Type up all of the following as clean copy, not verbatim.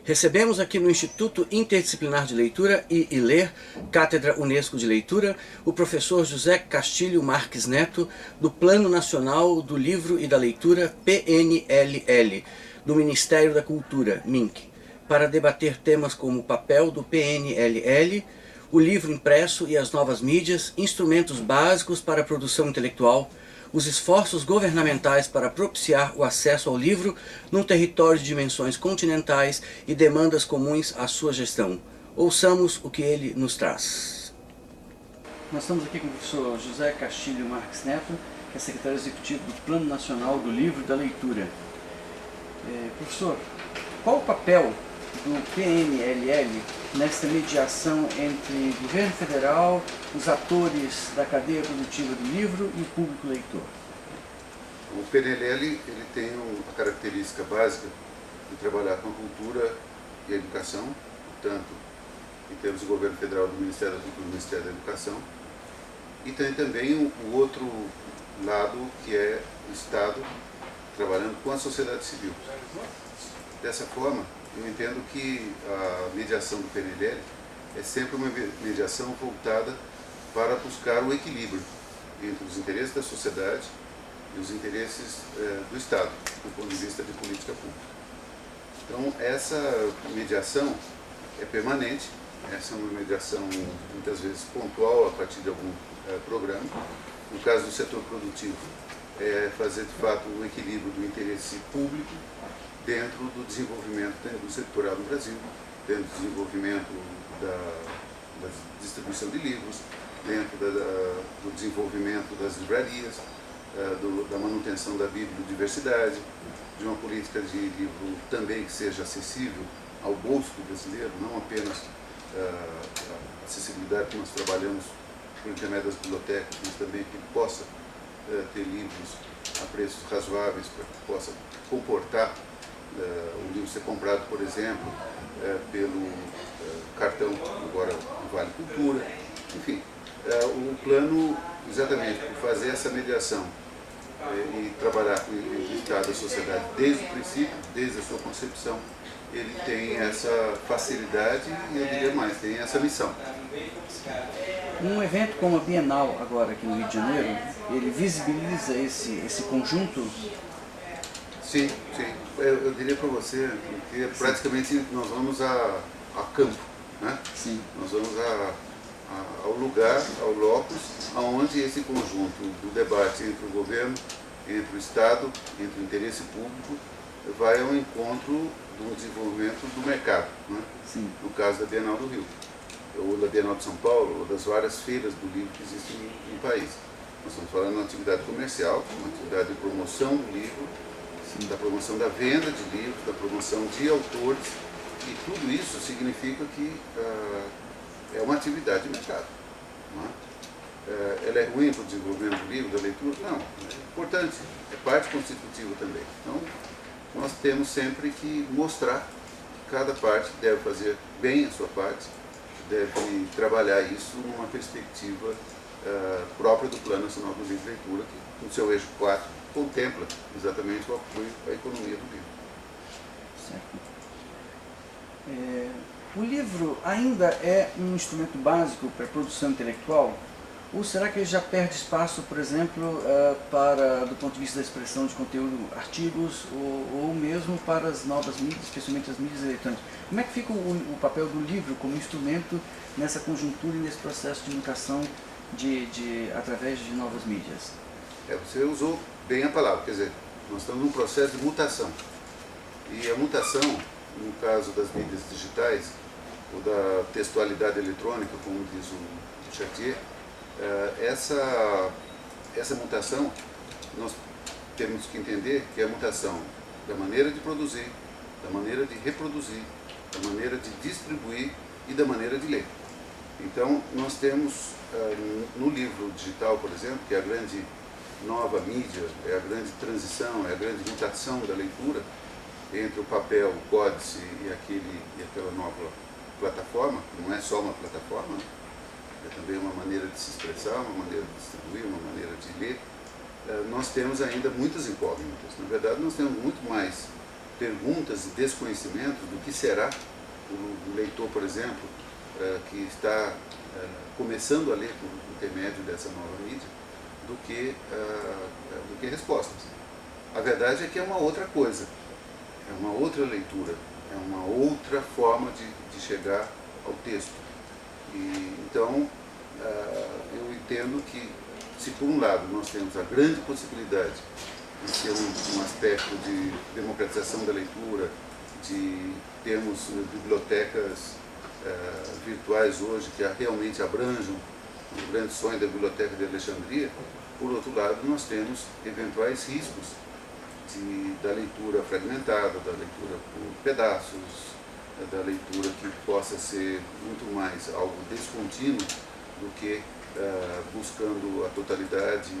Recebemos aqui no Instituto Interdisciplinar de Leitura e Ler, Cátedra Unesco de Leitura, o professor José Castilho Marques Neto, do Plano Nacional do Livro e da Leitura, PNLL, do Ministério da Cultura, MINC, para debater temas como o papel do PNLL, o livro impresso e as novas mídias, instrumentos básicos para a produção intelectual, os esforços governamentais para propiciar o acesso ao livro num território de dimensões continentais e demandas comuns à sua gestão. Ouçamos o que ele nos traz. Nós estamos aqui com o professor José Castilho Marques Neto, que é secretário executivo do Plano Nacional do Livro e da Leitura. Professor, qual o papel do PNLL nesta mediação entre governo federal, os atores da cadeia produtiva do livro e o público leitor? O PNLL ele tem a característica básica de trabalhar com a cultura e a educação, tanto em termos do governo federal, do Ministério da Cultura e do Ministério da Educação, e tem também o outro lado, que é o Estado trabalhando com a sociedade civil. Dessa forma, eu entendo que a mediação do PNLL é sempre uma mediação voltada para buscar o equilíbrio entre os interesses da sociedade e os interesses do Estado, do ponto de vista de política pública. Então, essa mediação é permanente, essa é uma mediação muitas vezes pontual a partir de algum programa. No caso do setor produtivo, é fazer de fato o equilíbrio do interesse público dentro do desenvolvimento da indústria editorial no Brasil, dentro do desenvolvimento da distribuição de livros, dentro do desenvolvimento das livrarias, da manutenção da bibliodiversidade, de uma política de livro também que seja acessível ao bolso do brasileiro, não apenas a acessibilidade que nós trabalhamos por intermédio das bibliotecas, mas também que possa ter livros a preços razoáveis, para que possa comportar o livro ser comprado, por exemplo, pelo cartão, agora o Vale Cultura. Enfim, o plano, exatamente por fazer essa mediação e trabalhar com o Estado e a sociedade desde o princípio, desde a sua concepção, ele tem essa facilidade e, eu diria mais, tem essa missão. Um evento como a Bienal, agora aqui no Rio de Janeiro, ele visibiliza esse conjunto? Sim, sim. Eu diria para você que praticamente nós vamos a campo, né? Sim. Nós vamos ao lugar, ao locus, onde esse conjunto do debate entre o governo, entre o Estado, entre o interesse público, vai ao encontro do desenvolvimento do mercado, né? Sim. No caso da Bienal do Rio, ou da Bienal de São Paulo, ou das várias feiras do livro que existem no país. Nós estamos falando de uma atividade comercial, uma atividade de promoção do livro, da promoção da venda de livros, da promoção de autores, e tudo isso significa que é uma atividade de mercado. Não é? Ela é ruim para o desenvolvimento do livro, da leitura? Não, é importante, é parte constitutiva também. Então, nós temos sempre que mostrar que cada parte deve fazer bem a sua parte, deve trabalhar isso numa perspectiva própria do Plano Nacional do Livro e Leitura, que no seu eixo 4 contempla exatamente o apoio à economia do livro. Certo. O livro ainda é um instrumento básico para a produção intelectual? Ou será que ele já perde espaço, por exemplo, do ponto de vista da expressão de conteúdo, artigos, ou mesmo para as novas mídias, especialmente as mídias eletrônicas? Como é que fica o papel do livro como instrumento nessa conjuntura e nesse processo de mutação através de novas mídias? Você usou bem a palavra, quer dizer, nós estamos num processo de mutação. E a mutação, no caso das mídias digitais, ou da textualidade eletrônica, como diz o Chartier, essa mutação, nós temos que entender que é a mutação da maneira de produzir, da maneira de reproduzir, da maneira de distribuir e da maneira de ler. Então, nós temos no livro digital, por exemplo, que é a grande nova mídia, é a grande transição, é a grande mutação da leitura entre o papel, o códice e aquela nova plataforma, que não é só uma plataforma, é também uma maneira de se expressar, uma maneira de distribuir, uma maneira de ler. Nós temos ainda muitas incógnitas. Na verdade, nós temos muito mais perguntas e desconhecimentos do que será o leitor, por exemplo, que está começando a ler por intermédio dessa nova mídia, do que respostas. A verdade é que é uma outra coisa, é uma outra leitura, é uma outra forma de chegar ao texto. Então, eu entendo que, se por um lado nós temos a grande possibilidade de ser um aspecto de democratização da leitura, de termos bibliotecas virtuais hoje que realmente abranjam o grande sonho da Biblioteca de Alexandria, por outro lado nós temos eventuais riscos da leitura fragmentada, da leitura por pedaços, da leitura que possa ser muito mais algo descontínuo do que buscando a totalidade,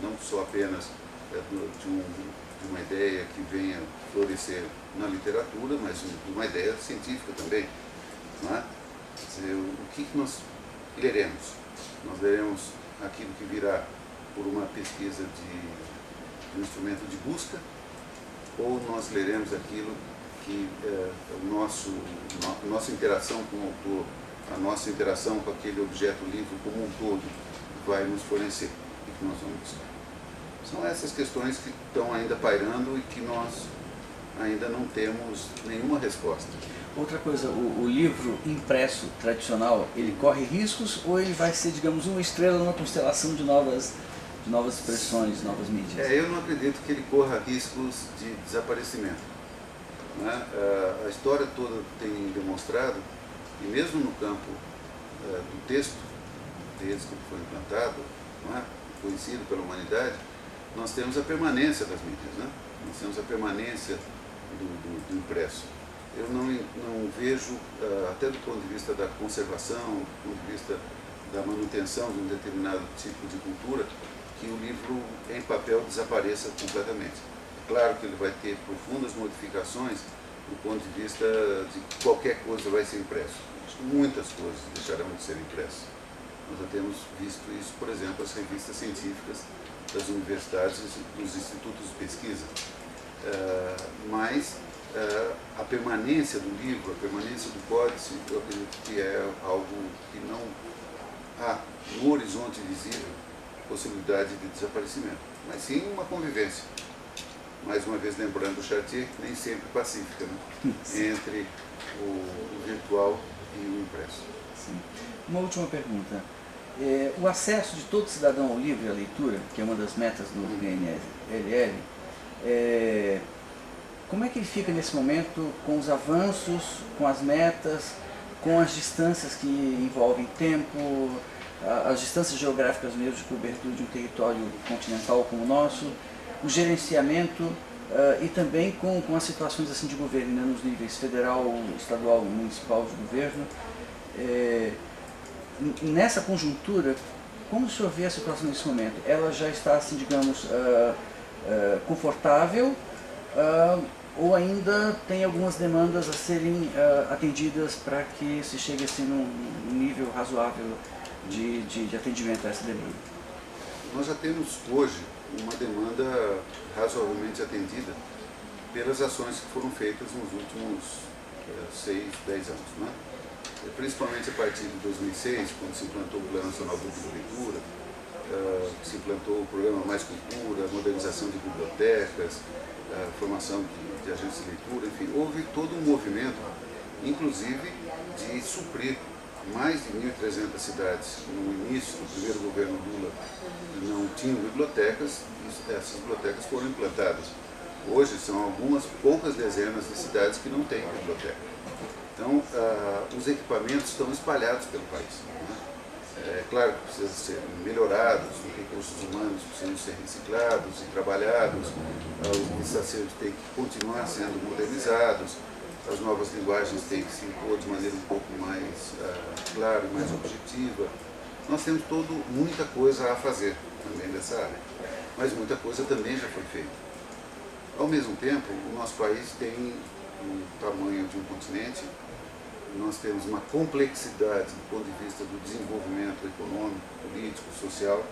não só apenas de uma ideia que venha florescer na literatura, mas de uma ideia científica também. Não é? Quer dizer, o que nós leremos? Nós leremos aquilo que virá por uma pesquisa de um instrumento de busca, ou nós leremos aquilo que a nossa interação com o autor, a nossa interação com aquele objeto livre como um todo vai nos fornecer e que nós vamos buscar. São essas questões que estão ainda pairando e que nós ainda não temos nenhuma resposta. Outra coisa, o livro impresso tradicional, ele corre riscos ou ele vai ser, digamos, uma estrela numa constelação de novas expressões, novas mídias? Eu não acredito que ele corra riscos de desaparecimento. Né? A história toda tem demonstrado, e mesmo no campo do texto, desde que foi implantado, não é? Conhecido pela humanidade, nós temos a permanência das mídias, né? Nós temos a permanência do impresso. Eu não vejo, até do ponto de vista da conservação, do ponto de vista da manutenção de um determinado tipo de cultura, que o livro em papel desapareça completamente. Claro que ele vai ter profundas modificações do ponto de vista de que qualquer coisa vai ser impresso. Muitas coisas deixarão de ser impressas. Nós já temos visto isso, por exemplo, as revistas científicas das universidades e dos institutos de pesquisa. Mas a permanência do livro, a permanência do códice, eu acredito que é algo que não há no horizonte visível possibilidade de desaparecimento, mas sim uma convivência. Mais uma vez lembrando o Chartier, nem sempre pacífica, né? Entre o virtual e o impresso. Sim. Uma última pergunta. O acesso de todo cidadão ao livro e à leitura, que é uma das metas do PNLL, como é que ele fica nesse momento com os avanços, com as metas, com as distâncias que envolvem tempo, as distâncias geográficas mesmo de cobertura de um território continental como o nosso, o gerenciamento e também com as situações assim de governo, né, nos níveis federal, estadual e municipal de governo. Nessa conjuntura, como o senhor vê a situação nesse momento? Ela já está, assim, digamos, confortável ou ainda tem algumas demandas a serem atendidas para que se chegue assim, num nível razoável de atendimento a essa demanda? Nós já temos hoje uma demanda razoavelmente atendida pelas ações que foram feitas nos últimos 6, 10 anos, né? Principalmente a partir de 2006, quando se implantou o Plano Nacional de Leitura, se implantou o programa Mais Cultura, a modernização de bibliotecas, a formação de agentes de leitura, enfim, houve todo um movimento, inclusive, de suprir mais de 1.300 cidades. No início do primeiro governo Lula não tinham bibliotecas, e essas bibliotecas foram implantadas. Hoje são algumas poucas dezenas de cidades que não têm biblioteca. Então, os equipamentos estão espalhados pelo país, né? É claro que precisam ser melhorados, os recursos humanos precisam ser reciclados e trabalhados, os licenciados têm que continuar sendo modernizados, as novas linguagens têm que se impor de maneira um pouco mais clara e mais objetiva. Nós temos muita coisa a fazer também nessa área, mas muita coisa também já foi feita. Ao mesmo tempo, o nosso país tem o tamanho de um continente, nós temos uma complexidade do ponto de vista do desenvolvimento econômico, político, social.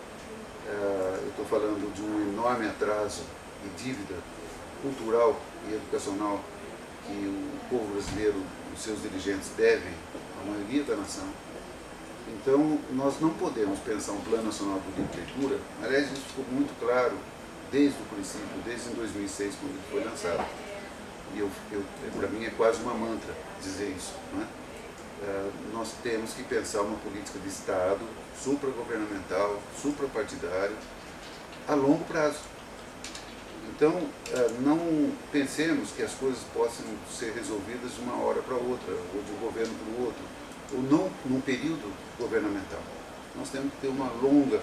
Eu estou falando de um enorme atraso e dívida cultural e educacional que o povo brasileiro, os seus dirigentes devem à maioria da nação. Então, nós não podemos pensar um Plano Nacional do Livro e Leitura. Aliás, isso ficou muito claro desde o princípio, desde em 2006, quando ele foi lançado. E para mim é quase uma mantra dizer isso, não é? Nós temos que pensar uma política de Estado supragovernamental, suprapartidária, a longo prazo. Então, não pensemos que as coisas possam ser resolvidas de uma hora para outra, ou de um governo para o outro, ou não num período governamental. Nós temos que ter uma longa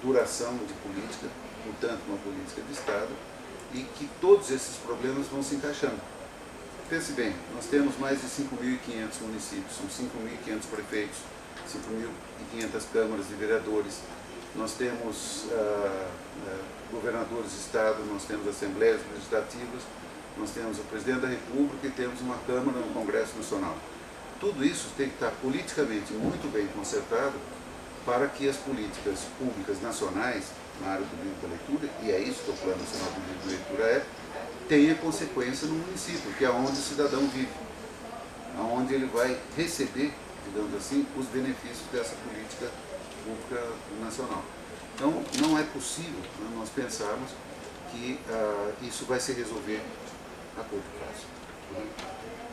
duração de política, portanto, uma política de Estado, e que todos esses problemas vão se encaixando. Pense bem, nós temos mais de 5.500 municípios, são 5.500 prefeitos, 5.500 câmaras de vereadores, nós temos governadores de Estado, nós temos assembleias legislativas, nós temos o presidente da República e temos uma Câmara no Congresso Nacional. Tudo isso tem que estar politicamente muito bem concertado para que as políticas públicas nacionais na área do livro e da leitura, e é isso que o Plano Nacional do Livro e da Leitura tenha consequência no município, que é onde o cidadão vive, onde ele vai receber, digamos assim, os benefícios dessa política pública nacional. Então, não é possível, né, nós pensarmos que isso vai se resolver a curto prazo.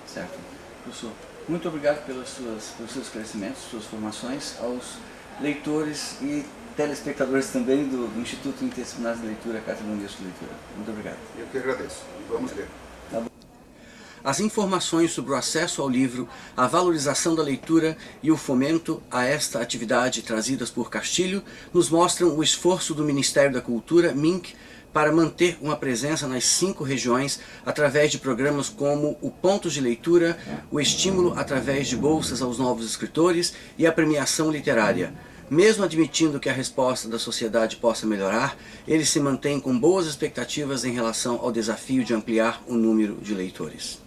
Certo. Professor, muito obrigado pelos seus esclarecimentos, suas formações, aos leitores e telespectadores também do Instituto Interdisciplinar de Leitura, Cátedra Unesco de Leitura. Muito obrigado. Eu que agradeço. Vamos ler. Tá bom. As informações sobre o acesso ao livro, a valorização da leitura e o fomento a esta atividade trazidas por Castilho nos mostram o esforço do Ministério da Cultura, MINC, para manter uma presença nas 5 regiões através de programas como o Pontos de Leitura, o estímulo através de bolsas aos novos escritores e a premiação literária. Mesmo admitindo que a resposta da sociedade possa melhorar, ele se mantém com boas expectativas em relação ao desafio de ampliar o número de leitores.